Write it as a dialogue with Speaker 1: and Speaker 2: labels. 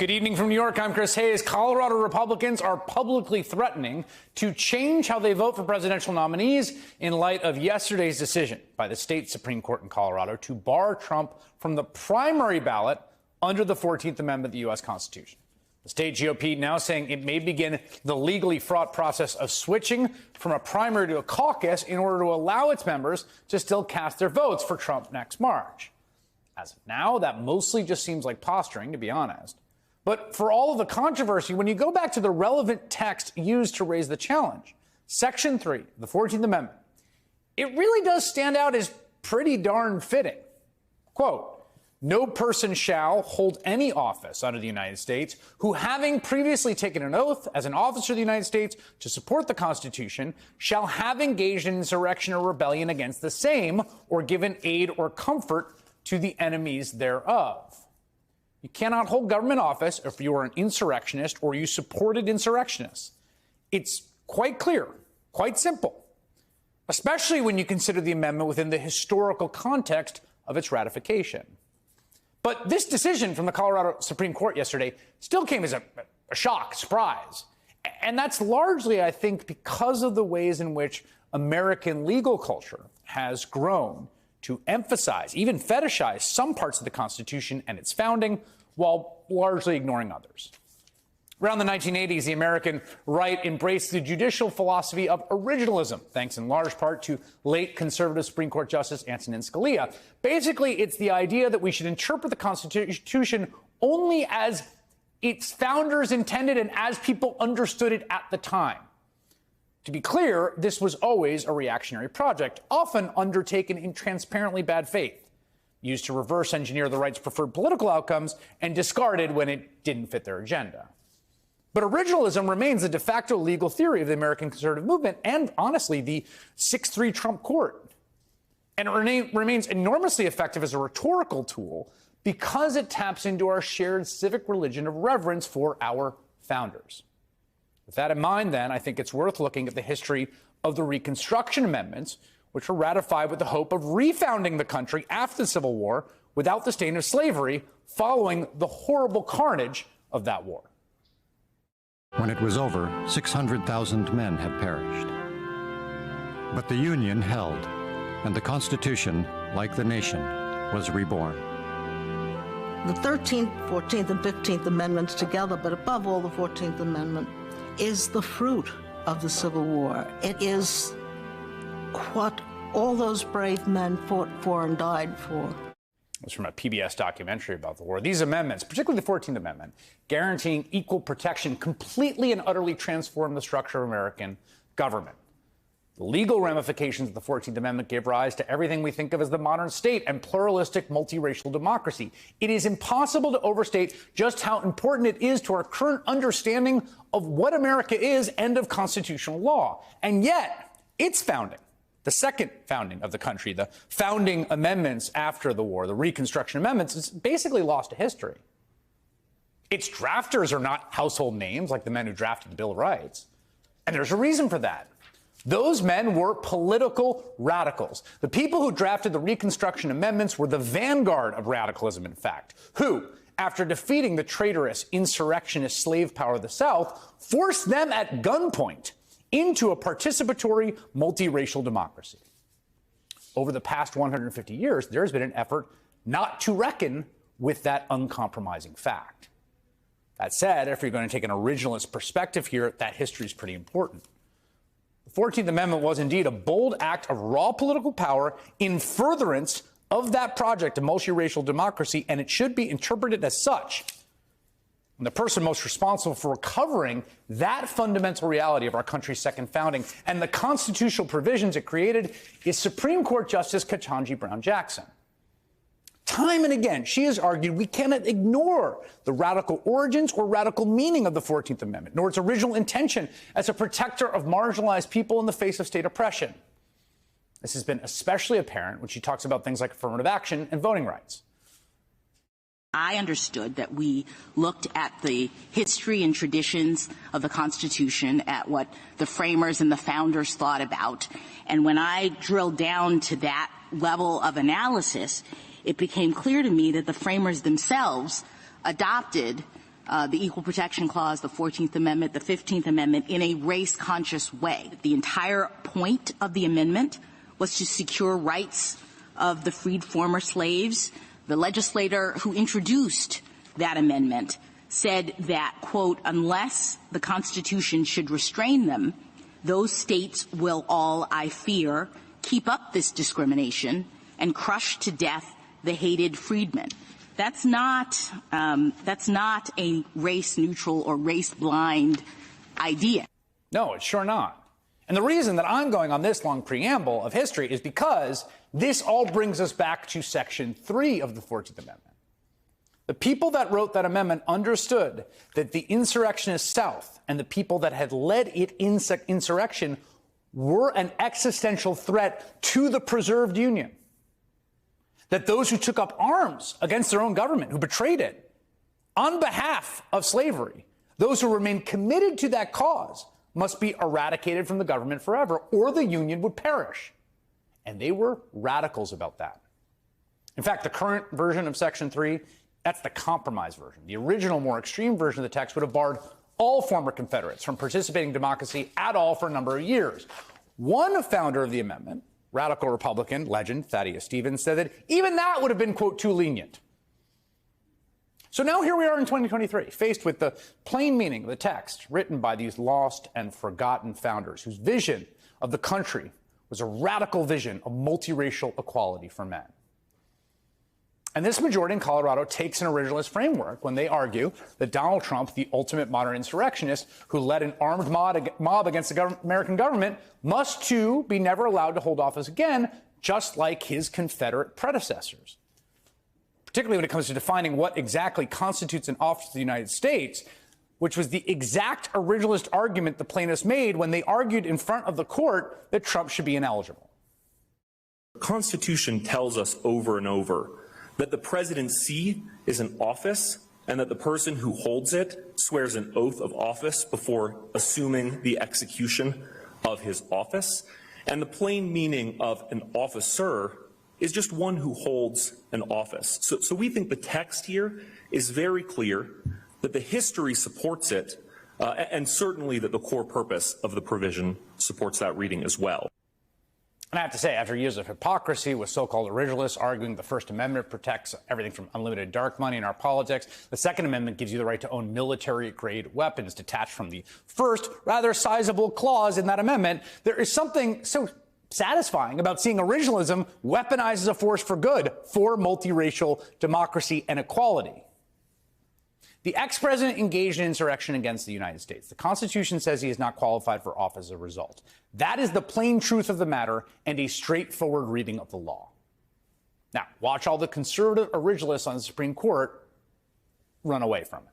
Speaker 1: Good evening from New York. I'm Chris Hayes. Colorado Republicans are publicly threatening to change how they vote for presidential nominees in light of yesterday's decision by the state Supreme Court in Colorado to bar Trump from the primary ballot under the 14th Amendment of the U.S. Constitution. The state GOP now saying it may begin the legally fraught process of switching from a primary to a caucus in order to allow its members to still cast their votes for Trump next March. As of now, that mostly just seems like posturing, to be honest. But for all of the controversy, when you go back to the relevant text used to raise the challenge, Section 3 of the 14th Amendment, it really does stand out as pretty darn fitting. Quote, "No person shall hold any office under the United States who, having previously taken an oath as an officer of the United States to support the Constitution, shall have engaged in insurrection or rebellion against the same or given aid or comfort to the enemies thereof." You cannot hold government office if you are an insurrectionist or you supported insurrectionists. It's quite clear, quite simple, especially when you consider the amendment within the historical context of its ratification. But this decision from the Colorado Supreme Court yesterday still came as a shock, surprise. And that's largely, I think, because of the ways in which American legal culture has grown to emphasize, even fetishize some parts of the Constitution and its founding, while largely ignoring others. Around the 1980s, the American right embraced the judicial philosophy of originalism, thanks in large part to late conservative Supreme Court Justice Antonin Scalia. Basically, it's the idea that we should interpret the Constitution only as its founders intended and as people understood it at the time. To be clear, this was always a reactionary project, often undertaken in transparently bad faith, used to reverse engineer the right's preferred political outcomes and discarded when it didn't fit their agenda. But originalism remains the de facto legal theory of the American conservative movement and, honestly, the 6-3 Trump court. And it remains enormously effective as a rhetorical tool because it taps into our shared civic religion of reverence for our founders. With that in mind, then, I think it's worth looking at the history of the Reconstruction Amendments, which were ratified with the hope of refounding the country after the Civil War without the stain of slavery following the horrible carnage of that war.
Speaker 2: When it was over, 600,000 men had perished. But the Union held, and the Constitution, like the nation, was reborn.
Speaker 3: The 13th, 14th, and 15th Amendments together, but above all the 14th Amendment, is the fruit of the Civil War. It is what all those brave men fought for and died for.
Speaker 1: It was from a PBS documentary about the war. These amendments, particularly the 14th Amendment, guaranteeing equal protection, completely and utterly transformed the structure of American government. The legal ramifications of the 14th Amendment gave rise to everything we think of as the modern state and pluralistic multiracial democracy. It is impossible to overstate just how important it is to our current understanding of what America is and of constitutional law. And yet, its founding, the second founding of the country, the founding amendments after the war, the Reconstruction Amendments, is basically lost to history. Its drafters are not household names like the men who drafted the Bill of Rights. And there's a reason for that. Those men were political radicals. The people who drafted the Reconstruction Amendments were the vanguard of radicalism, in fact, who, after defeating the traitorous insurrectionist slave power of the South, forced them at gunpoint into a participatory multiracial democracy. Over the past 150 years, there's been an effort not to reckon with that uncompromising fact. That said, if you're going to take an originalist perspective here, that history is pretty important. The 14th Amendment was indeed a bold act of raw political power in furtherance of that project of multiracial democracy, and it should be interpreted as such. And the person most responsible for recovering that fundamental reality of our country's second founding and the constitutional provisions it created is Supreme Court Justice Ketanji Brown Jackson. Time and again, she has argued we cannot ignore the radical origins or radical meaning of the 14th Amendment, nor its original intention as a protector of marginalized people in the face of state oppression. This has been especially apparent when she talks about things like affirmative action and voting rights.
Speaker 4: I understood that we looked at the history and traditions of the Constitution, at what the framers and the founders thought about. And when I drilled down to that level of analysis, it became clear to me that the framers themselves adopted the Equal Protection Clause, the 14th Amendment, the 15th Amendment in a race-conscious way. The entire point of the amendment was to secure rights of the freed former slaves. The legislator who introduced that amendment said that, quote, unless the Constitution should restrain them, those states will all, I fear, keep up this discrimination and crush to death the hated freedmen. That's not a race-neutral or race-blind idea.
Speaker 1: No, it's sure not. And the reason that I'm going on this long preamble of history is because this all brings us back to Section 3 of the 14th Amendment. The people that wrote that amendment understood that the insurrectionist South and the people that had led it insurrection were an existential threat to the preserved Union. That those who took up arms against their own government, who betrayed it on behalf of slavery, those who remained committed to that cause must be eradicated from the government forever, or the Union would perish. And they were radicals about that. In fact, the current version of Section 3, that's the compromise version. The original, more extreme version of the text would have barred all former Confederates from participating in democracy at all for a number of years. One founder of the amendment, radical Republican legend Thaddeus Stevens, said that even that would have been, quote, too lenient. So now here we are in 2023, faced with the plain meaning of the text written by these lost and forgotten founders whose vision of the country was a radical vision of multiracial equality for men. And this majority in Colorado takes an originalist framework when they argue that Donald Trump, the ultimate modern insurrectionist who led an armed mob against the American government, must too be never allowed to hold office again, just like his Confederate predecessors. Particularly when it comes to defining what exactly constitutes an office of the United States, which was the exact originalist argument the plaintiffs made when they argued in front of the court that Trump should be ineligible.
Speaker 5: The Constitution tells us over and over that the presidency is an office and that the person who holds it swears an oath of office before assuming the execution of his office. And the plain meaning of an officer is just one who holds an office. So we think the text here is very clear, that the history supports it, and certainly that the core purpose of the provision supports that reading as well.
Speaker 1: And I have to say, after years of hypocrisy with so-called originalists arguing the First Amendment protects everything from unlimited dark money in our politics, the Second Amendment gives you the right to own military-grade weapons detached from the first, rather sizable clause in that amendment. There is something so satisfying about seeing originalism weaponized as a force for good for multiracial democracy and equality. The ex-president engaged in insurrection against the United States. The Constitution says he is not qualified for office as a result. That is the plain truth of the matter and a straightforward reading of the law. Now, watch all the conservative originalists on the Supreme Court run away from it.